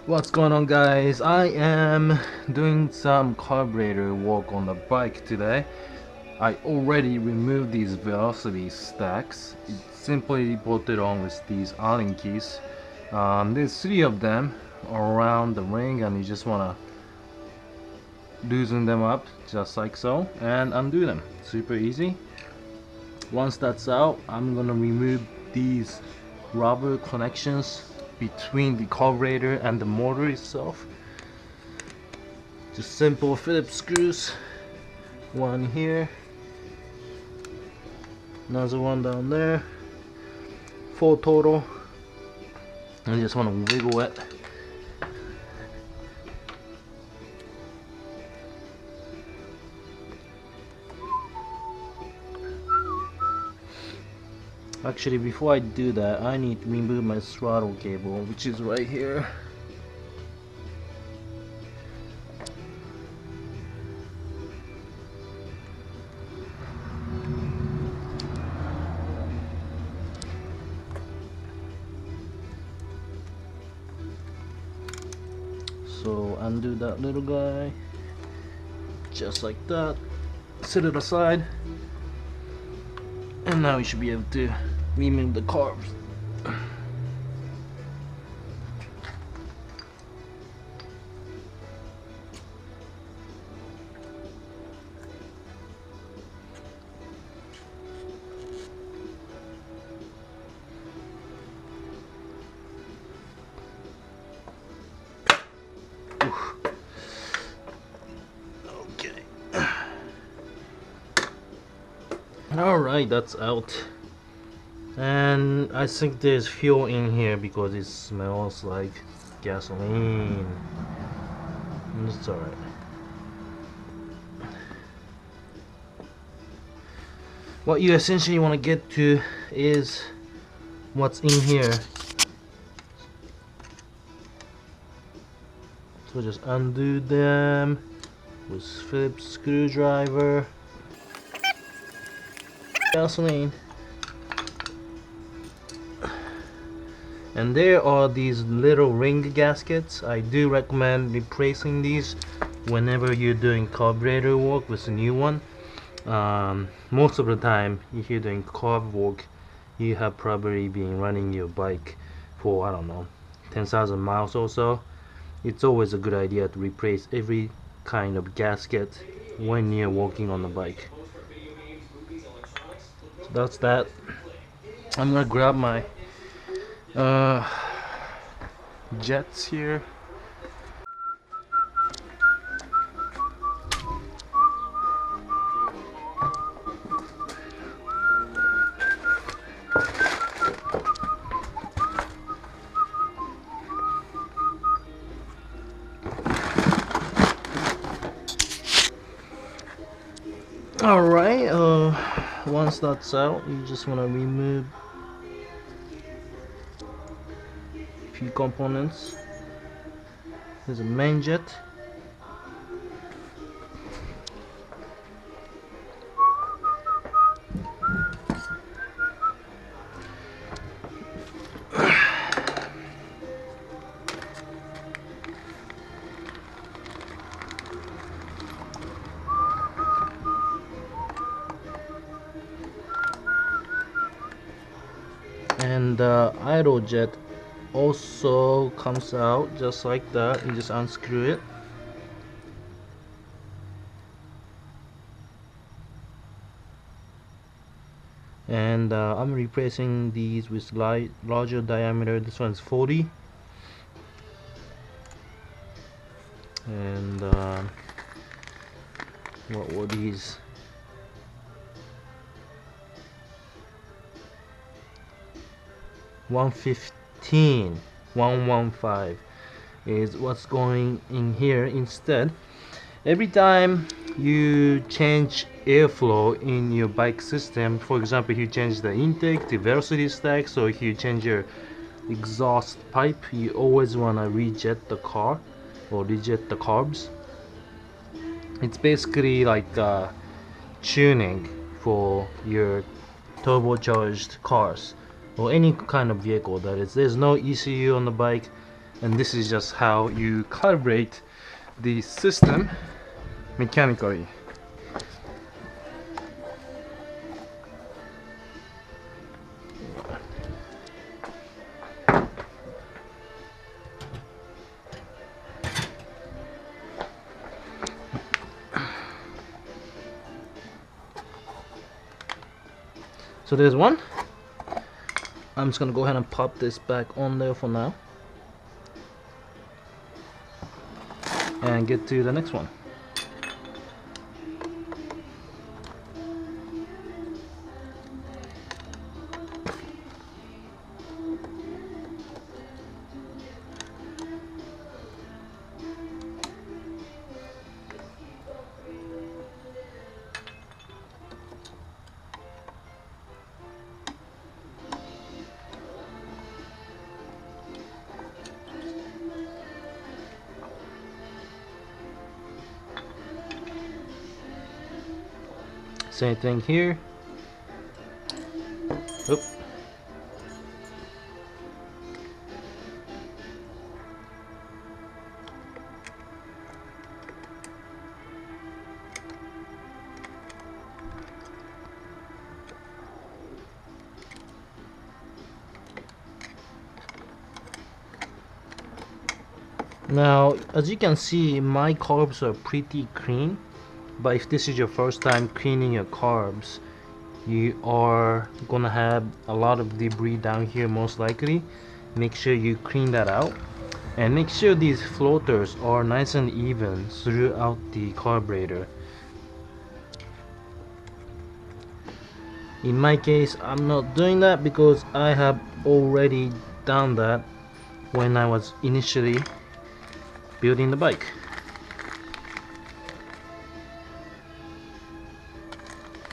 What's going on, guys? I am doing some carburetor work on the bike today. I already removed these velocity stacks. It's simply bolted on with these Allen keys. There's 3 of them around the ring, and you just want to loosen them up just like so and undo them. Super easy. Once that's out, I'm gonna remove these rubber connections between the carburetor and the motor itself. Just simple Phillips screws. One here, another one down there. 4 total. I just want to wiggle it. Actually, before I do that, I need to remove my throttle cable, which is right here. So undo that little guy, just like that. Set it aside, and now we should be able to remove the carbs. Alright, that's out. And I think there's fuel in here because it smells like gasoline. It's alright. What you essentially want to get to is what's in here. So just undo them with Phillips screwdriver. Gasoline. And there are these little ring gaskets. I do recommend replacing these whenever you're doing carburetor work with a new one. Most of the time, if you're doing carb work, you have probably been running your bike for, I don't know, 10,000 miles or so. It's always a good idea to replace every kind of gasket when you're working on the bike. So that's that. I'm gonna grab my jets here. Alright, once that's out, you just want to remove a few components. There's a main jet. And the idle jet also comes out just like that. You just unscrew it. And I'm replacing these with larger diameter. This one's 40. And what were these? 115, 115 is what's going in here instead. Every time you change airflow in your bike system, for example, if you change the intake to velocity stack, so if you change your exhaust pipe, you always want to rejet the car or rejet the carbs. It's basically like tuning for your turbocharged cars or any kind of vehicle that is. There's no ECU on the bike. and this is just how you calibrate the system mechanically. So there's one. I'm just gonna go ahead and pop this back on there for now and get to the next one. Same thing here. Oop. Now, as you can see, my carbs are pretty clean. But if this is your first time cleaning your carbs, you are gonna have a lot of debris down here most likely. Make sure you clean that out and make sure these floaters are nice and even throughout the carburetor. In my case, I'm not doing that because I have already done that when I was initially building the bike.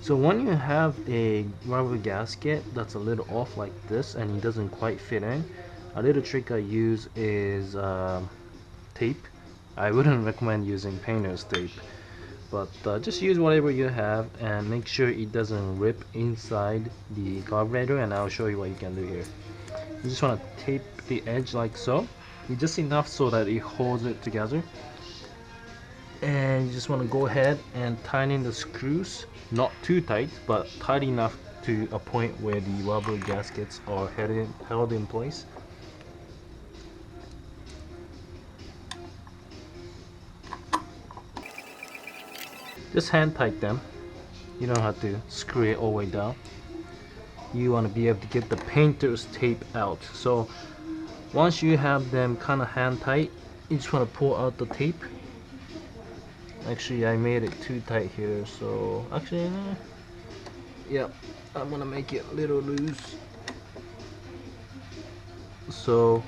So when you have a rubber gasket that's a little off like this and it doesn't quite fit in, a little trick I use is tape. I wouldn't recommend using painter's tape, but just use whatever you have and make sure it doesn't rip inside the carburetor, and I'll show you what you can do here. You just want to tape the edge like so. It's just enough so that it holds it together. And you just want to go ahead and tighten the screws, not too tight but tight enough to a point where the rubber gaskets are held in place. Just hand tight them. You don't have to screw it all the way down. You want to be able to get the painter's tape out. So once you have them kind of hand tight, you just want to pull out the tape. Actually, I made it too tight here, so actually, yeah, I'm gonna make it a little loose. So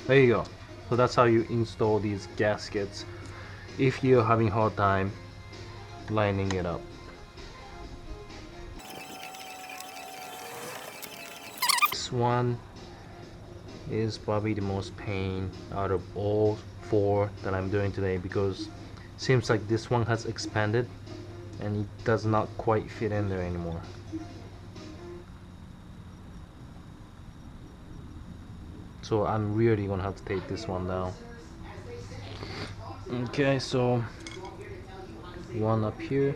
there you go. So that's how you install these gaskets if you're having a hard time lining it up. This one is probably the most pain out of all 4 that I'm doing today, because seems like this one has expanded and it does not quite fit in there anymore. So I'm really gonna have to take this one down. Okay, so one up here.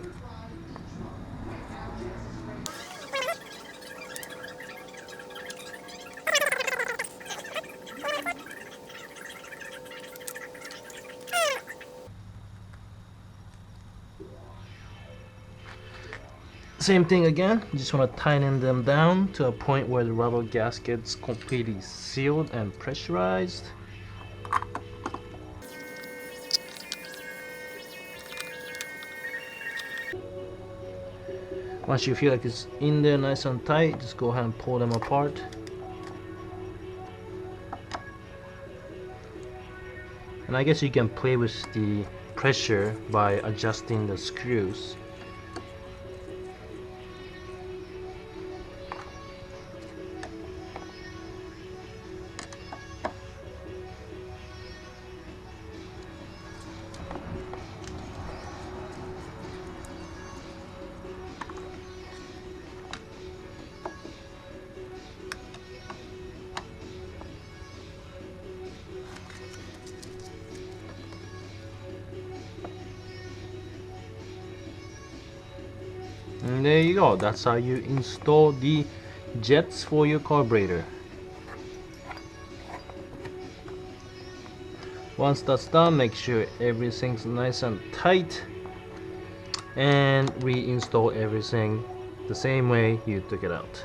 Same thing again, you just want to tighten them down to a point where the rubber gasket's completely sealed and pressurized. Once you feel like it's in there nice and tight, just go ahead and pull them apart. And I guess you can play with the pressure by adjusting the screws. And there you go. That's how you install the jets for your carburetor. Once that's done, make sure everything's nice and tight and reinstall everything the same way you took it out.